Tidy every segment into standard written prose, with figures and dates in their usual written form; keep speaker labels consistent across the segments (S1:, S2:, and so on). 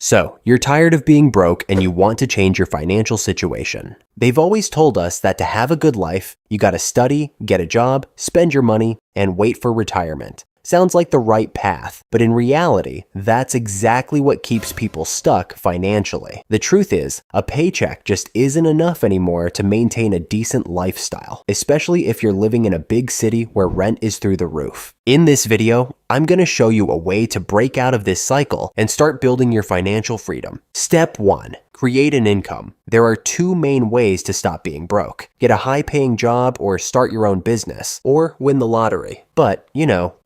S1: So, you're tired of being broke and you want to change your financial situation. They've always told us that to have a good life, you gotta study, get a job, spend your money, and wait for retirement. Sounds like the right path, but in reality, that's exactly what keeps people stuck financially. The truth is, a paycheck just isn't enough anymore to maintain a decent lifestyle, especially if you're living in a big city where rent is through the roof. In this video, I'm going to show you a way to break out of this cycle and start building your financial freedom. Step 1. Create an income. There are two main ways to stop being broke. Get a high-paying job or start your own business, or win the lottery. But,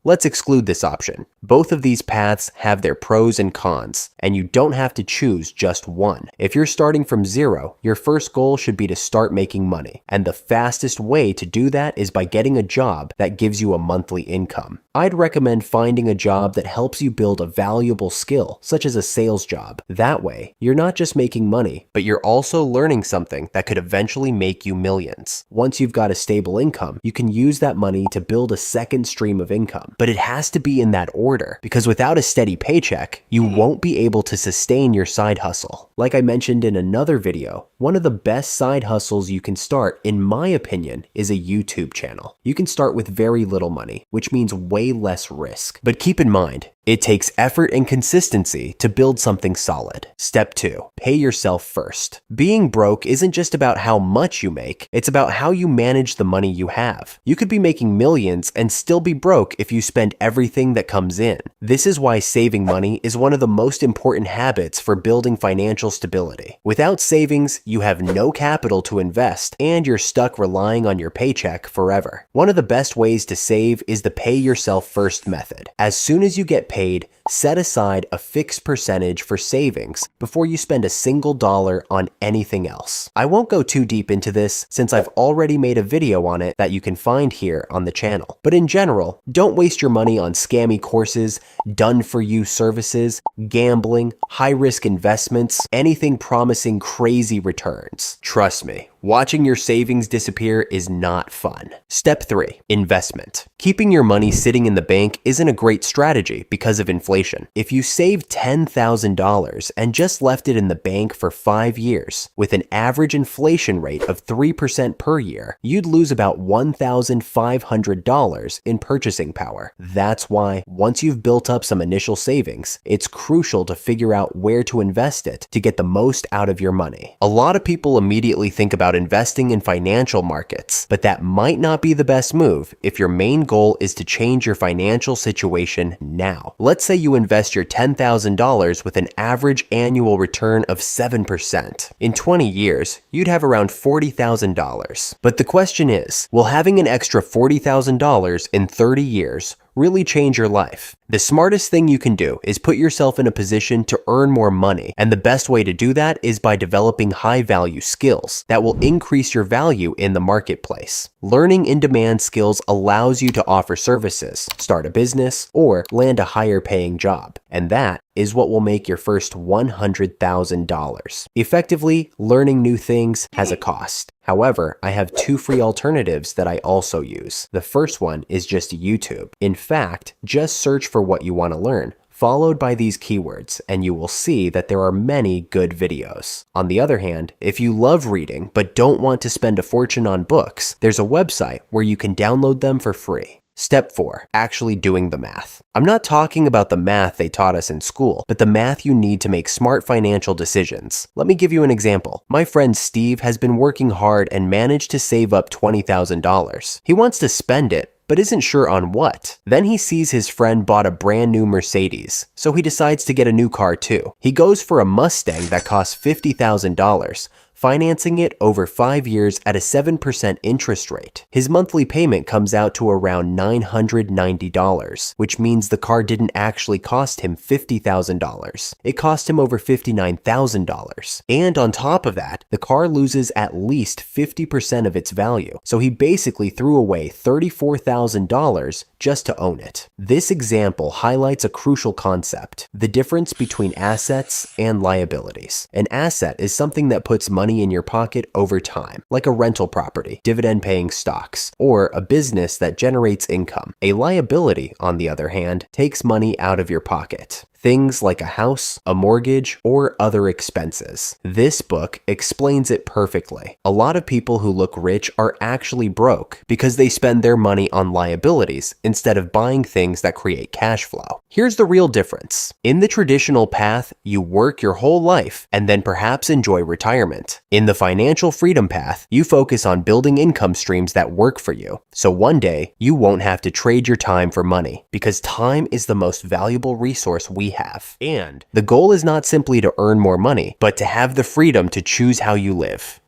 S1: let's exclude this option. Both of these paths have their pros and cons, and you don't have to choose just one. If you're starting from zero, your first goal should be to start making money. And the fastest way to do that is by getting a job that gives you a monthly income. I'd recommend finding a job that helps you build a valuable skill, such as a sales job. That way, you're not just making money, but you're also learning something that could eventually make you millions. Once you've got a stable income, you can use that money to build a second stream of income. But it has to be in that order, because without a steady paycheck, you won't be able to sustain your side hustle. Like I mentioned in another video, one of the best side hustles you can start, in my opinion, is a YouTube channel. You can start with very little money, which means way less risk. But keep in mind, it takes effort and consistency to build something solid. Step 2. Pay yourself first. Being broke isn't just about how much you make, it's about how you manage the money you have. You could be making millions and still be broke if you spend everything that comes in. This is why saving money is one of the most important habits for building financial stability. Without savings, you have no capital to invest, and you're stuck relying on your paycheck forever. One of the best ways to save is the pay yourself first method. As soon as you get paid, set aside a fixed percentage for savings before you spend a single dollar on anything else. I won't go too deep into this since I've already made a video on it that you can find here on the channel. But in general, don't waste your money on scammy courses, done-for-you services, gambling, high-risk investments, anything promising crazy returns. Trust me, watching your savings disappear is not fun. Step 3. Investment. Keeping your money sitting in the bank isn't a great strategy because of inflation. If you saved $10,000 and just left it in the bank for 5 years, with an average inflation rate of 3% per year, you'd lose about $1,500 in purchasing power. That's why, once you've built up some initial savings, it's crucial to figure out where to invest it to get the most out of your money. A lot of people immediately think about investing in financial markets, but that might not be the best move if your main goal is to change your financial situation now. Let's say you invest your $10,000 with an average annual return of 7%. In 20 years, you'd have around $40,000. But the question is, will having an extra $40,000 in 30 years really change your life? The smartest thing you can do is put yourself in a position to earn more money, and the best way to do that is by developing high-value skills that will increase your value in the marketplace. Learning in-demand skills allows you to offer services, start a business, or land a higher-paying job, and that is what will make your first $100,000. Effectively, learning new things has a cost. However, I have two free alternatives that I also use. The first one is just YouTube. In fact, just search for what you want to learn, followed by these keywords, and you will see that there are many good videos. On the other hand, if you love reading but don't want to spend a fortune on books, there's a website where you can download them for free. Step 4. Actually doing the math. I'm not talking about the math they taught us in school, but the math you need to make smart financial decisions. Let me give you an example. My friend Steve has been working hard and managed to save up $20,000. He wants to spend it, but isn't sure on what. Then he sees his friend bought a brand new Mercedes, so he decides to get a new car too. He goes for a Mustang that costs $50,000, financing it over 5 years at a 7% interest rate. His monthly payment comes out to around $990, which means the car didn't actually cost him $50,000. It cost him over $59,000. And on top of that, the car loses at least 50% of its value, so he basically threw away $34,000 just to own it. This example highlights a crucial concept: the difference between assets and liabilities. An asset is something that puts money in your pocket over time, like a rental property, dividend-paying stocks, or a business that generates income. A liability, on the other hand, takes money out of your pocket. things like a house, a mortgage, or other expenses. This book explains it perfectly. A lot of people who look rich are actually broke because they spend their money on liabilities instead of buying things that create cash flow. Here's the real difference. In the traditional path, you work your whole life and then perhaps enjoy retirement. In the financial freedom path, you focus on building income streams that work for you. So one day, you won't have to trade your time for money because time is the most valuable resource we have. And the goal is not simply to earn more money, but to have the freedom to choose how you live.